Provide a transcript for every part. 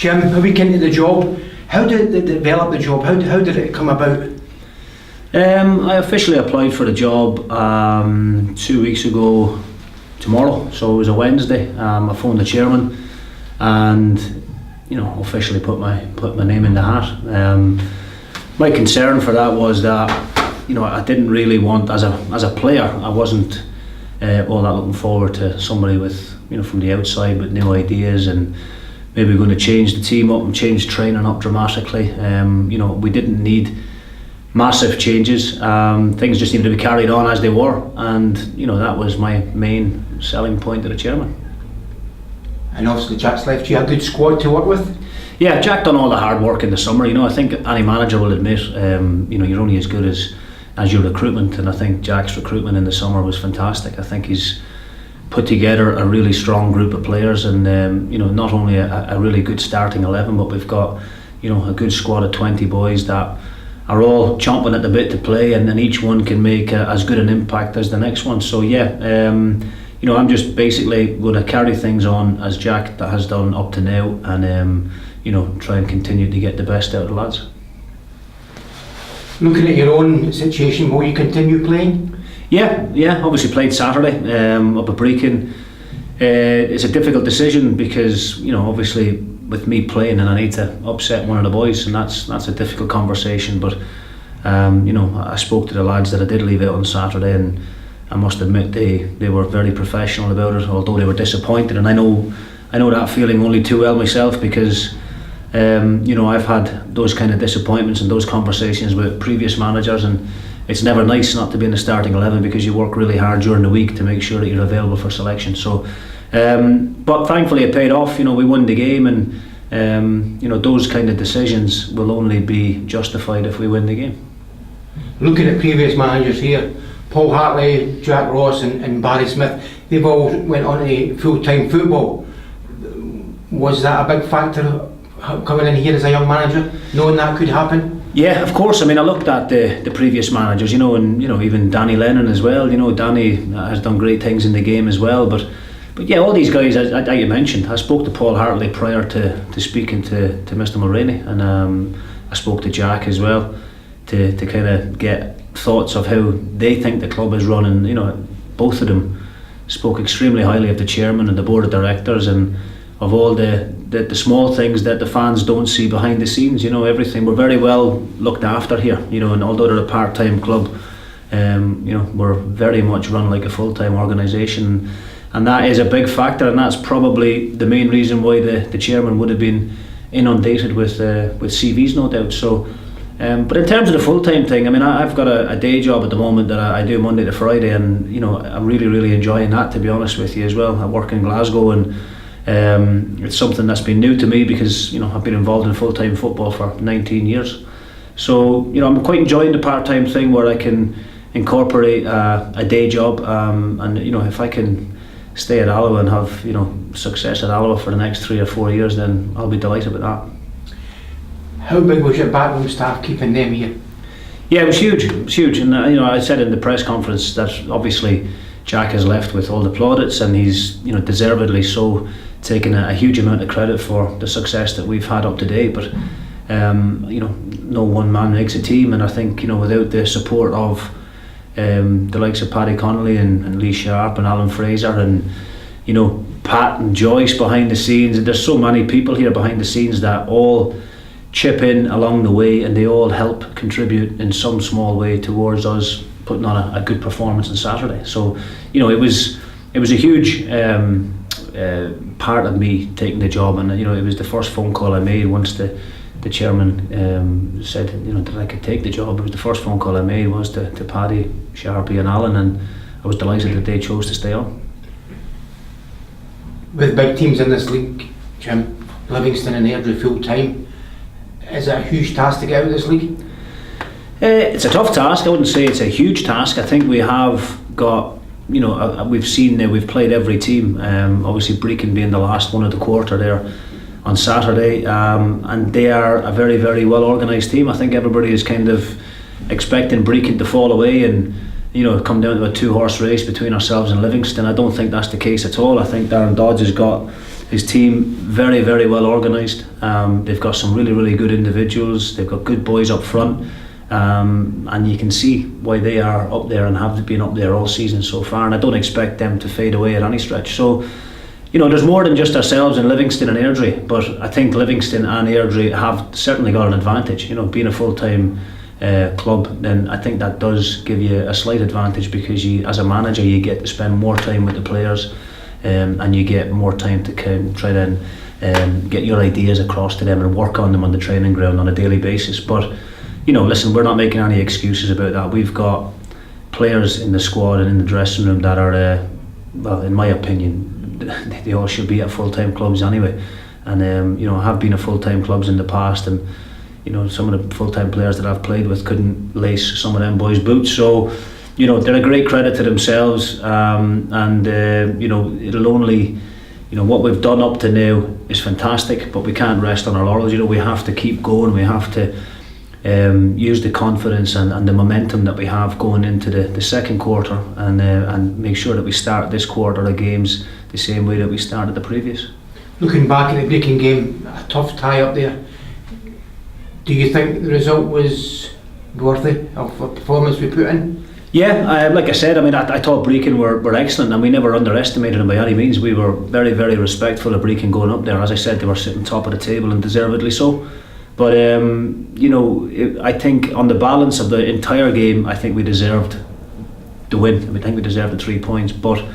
Jim, a week into the job, how did it develop the job? How did it come about? I officially applied for the job 2 weeks ago tomorrow, so it was a Wednesday. I phoned the chairman and officially put my name in the hat. My concern for that was that I didn't really want, as a player, I wasn't all that looking forward to somebody with from the outside with new ideas and maybe going to change the team up and change training up dramatically. We didn't need massive changes. Things just needed to be carried on as they were, and that was my main selling point to the chairman. And obviously Jack's left you a good squad to work with. Yeah, Jack done all the hard work in the summer. I think any manager will admit you're only as good as your recruitment, and I think Jack's recruitment in the summer was fantastic. I think he's put together a really strong group of players, and not only a really good starting 11, but we've got a good squad of 20 boys that are all chomping at the bit to play, and then each one can make as good an impact as the next one. So I'm just basically going to carry things on as Jack has done up to now, and try and continue to get the best out of the lads. Looking at your own situation, will you continue playing? Yeah. Obviously played Saturday up at Brechin. It's a difficult decision because obviously with me playing, and I need to upset one of the boys, and that's a difficult conversation. But I spoke to the lads that I did leave out on Saturday, and I must admit they were very professional about it, although they were disappointed. And I know that feeling only too well myself, because I've had those kind of disappointments and those conversations with previous managers, and it's never nice not to be in the starting 11 because you work really hard during the week to make sure that you're available for selection. So but thankfully it paid off. We won the game, and those kind of decisions will only be justified if we win the game. Looking at previous managers here, Paul Hartley, Jack Ross and Barry Smith, they've all went on to full-time football. Was that a big factor coming in here as a young manager, knowing that could happen? Yeah, of course. I looked at the previous managers, and even Danny Lennon as well. Danny has done great things in the game as well. But yeah, all these guys, as you mentioned, I spoke to Paul Hartley prior to speaking to Mr. Mulroney, and I spoke to Jack as well to kind of get thoughts of how they think the club is run. And both of them spoke extremely highly of the chairman and the board of directors, and of all the small things that the fans don't see behind the scenes. Everything, we're very well looked after here, and although they're a part-time club, we're very much run like a full-time organisation, and that is a big factor, and that's probably the main reason why the chairman would have been inundated with CVs, no doubt. So but in terms of the full-time thing, I've got a day job at the moment that I do Monday to Friday, and I'm really enjoying that, to be honest with you as well. I work in Glasgow, and it's something that's been new to me because I've been involved in full-time football for 19 years. So I'm quite enjoying the part-time thing where I can incorporate a day job, and if I can stay at Alloa and have success at Alloa for the next 3 or 4 years, then I'll be delighted with that. How big was your backroom staff keeping them here? Yeah, it was huge, and I said in the press conference that obviously Jack has left with all the plaudits, and he's deservedly so taken a huge amount of credit for the success that we've had up to date. But no one man makes a team, and I think without the support of the likes of Paddy Connolly and Lee Sharp and Alan Fraser and Pat and Joyce behind the scenes, and there's so many people here behind the scenes that all chip in along the way, and they all help contribute in some small way towards us putting on a good performance on Saturday. So it was a huge part of me taking the job, and it was the first phone call I made once the chairman said that I could take the job. It was the first phone call I made was to Paddy, Sharpie and Alan, and I was delighted that they chose to stay on. With big teams in this league, Jim, Livingston and Airdrie full time, is it a huge task to get out of this league? It's a tough task. I wouldn't say it's a huge task. I think we have got, we've seen that we've played every team. Obviously Brechin being the last one of the quarter there on Saturday, and they are a very, very well organised team. I think everybody is kind of expecting Brechin to fall away and come down to a 2-horse race between ourselves and Livingston. I don't think that's the case at all. I think Darren Dodds has got His team very, very well organised. They've got some really, really good individuals. They've got good boys up front, and you can see why they are up there and have been up there all season so far. And I don't expect them to fade away at any stretch. So, there's more than just ourselves in Livingston and Airdrie, but I think Livingston and Airdrie have certainly got an advantage. Being a full-time club, then I think that does give you a slight advantage, because you, as a manager, you get to spend more time with the players, and you get more time to try to get your ideas across to them and work on them on the training ground on a daily basis. But listen, we're not making any excuses about that. We've got players in the squad and in the dressing room that are, well, in my opinion, they all should be at full-time clubs anyway, and have been at full-time clubs in the past, and some of the full-time players that I've played with couldn't lace some of them boys' boots. So they're a great credit to themselves, and it'll only, what we've done up to now is fantastic, but we can't rest on our laurels. We have to keep going. We have to use the confidence and the momentum that we have going into the second quarter, and make sure that we start this quarter of games the same way that we started the previous. Looking back at the Brechin game, a tough tie up there. Do you think the result was worthy of the performance we put in? Yeah, like I said, I thought Brechin were excellent, and we never underestimated them by any means. We were very, very respectful of Brechin going up there. As I said, they were sitting top of the table, and deservedly so. But I think on the balance of the entire game, I think we deserved the win. I think we deserved the 3 points. But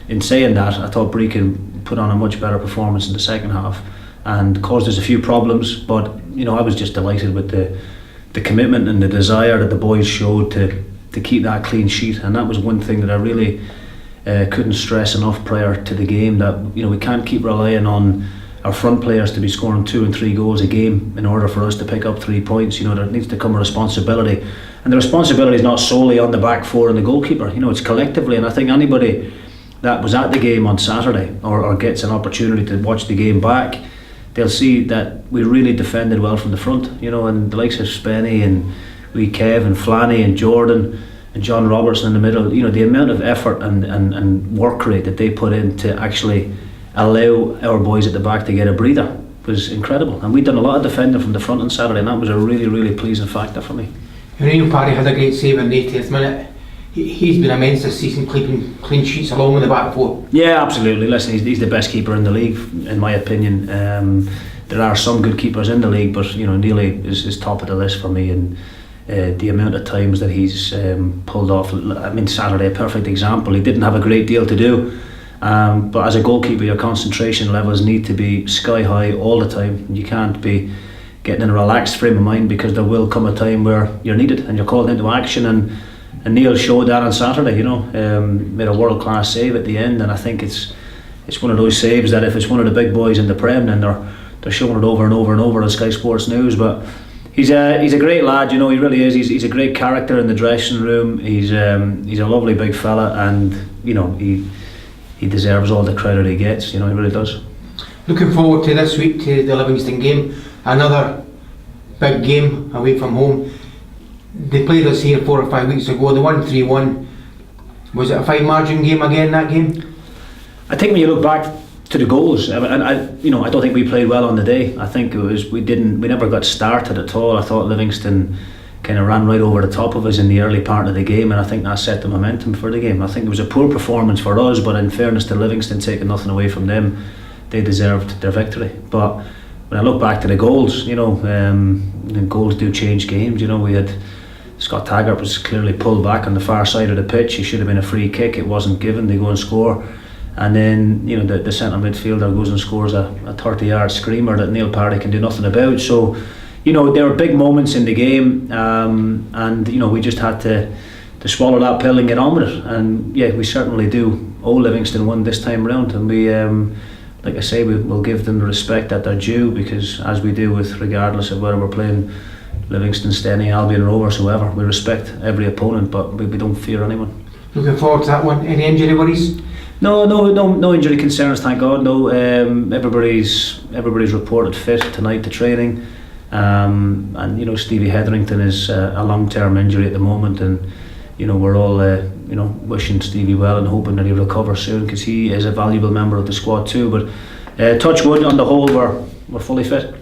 in saying that, I thought Brechin put on a much better performance in the second half and caused us a few problems. But I was just delighted with the commitment and the desire that the boys showed to keep that clean sheet. And that was one thing that I really couldn't stress enough prior to the game, that we can't keep relying on our front players to be scoring 2 and 3 goals a game in order for us to pick up 3 points. There needs to come a responsibility, and the responsibility is not solely on the back four and the goalkeeper. It's collectively, and I think anybody that was at the game on Saturday or gets an opportunity to watch the game back, they'll see that we really defended well from the front. And the likes of Spenny and wee Kev and Flanny and Jordan and John Robertson in the middle, the amount of effort and work rate that they put in to actually allow our boys at the back to get a breather was incredible. And we'd done a lot of defending from the front on Saturday, and that was a really, really pleasing factor for me. Neil Parry had a great save in the 80th minute. He's been immense this season, keeping clean sheets along with the back four. Yeah, absolutely. Listen, he's the best keeper in the league, in my opinion. There are some good keepers in the league, but Neil is top of the list for me. And the amount of times that he's pulled off, Saturday, a perfect example. He didn't have a great deal to do. But as a goalkeeper, your concentration levels need to be sky high all the time. You can't be getting in a relaxed frame of mind, because there will come a time where you're needed and you're called into action, and Neil showed that on Saturday. Made a world class save at the end, and I think it's one of those saves that if it's one of the big boys in the Prem, then they're showing it over and over and over on Sky Sports News. But he's a great lad, he really is. He's a great character in the dressing room. He's a lovely big fella, and he deserves all the credit he gets. He really does. Looking forward to this week, to the Livingston game, another big game away from home. They played us here 4 or 5 weeks ago. They won 3-1. Was it a fine margin game again, that game? I think when you look back to the goals, I don't think we played well on the day. I think we never got started at all. I thought Livingston kind of ran right over the top of us in the early part of the game, and I think that set the momentum for the game. I think it was a poor performance for us, but in fairness to Livingston, taking nothing away from them, they deserved their victory. But when I look back to the goals, goals do change games. We had Scott Taggart was clearly pulled back on the far side of the pitch. He should have been a free kick. It wasn't given. They go and score, and then the centre midfielder goes and scores a 30-yard screamer that Neil Parry can do nothing about. So there were big moments in the game, and we just had to swallow that pill and get on with it. And yeah, we certainly do owe Livingston one this time round, and we, like I say, we'll give them the respect that they're due, because as we do with regardless of whether we're playing Livingston, Steny, Albion, Rovers, whoever, we respect every opponent, but we don't fear anyone. Looking forward to that one. Any injury worries? No injury concerns, thank God. No, everybody's reported fit tonight to training. And Stevie Hetherington is a long-term injury at the moment, and we're all wishing Stevie well and hoping that he'll recover soon, because he is a valuable member of the squad too. But touch wood, on the whole, we're fully fit.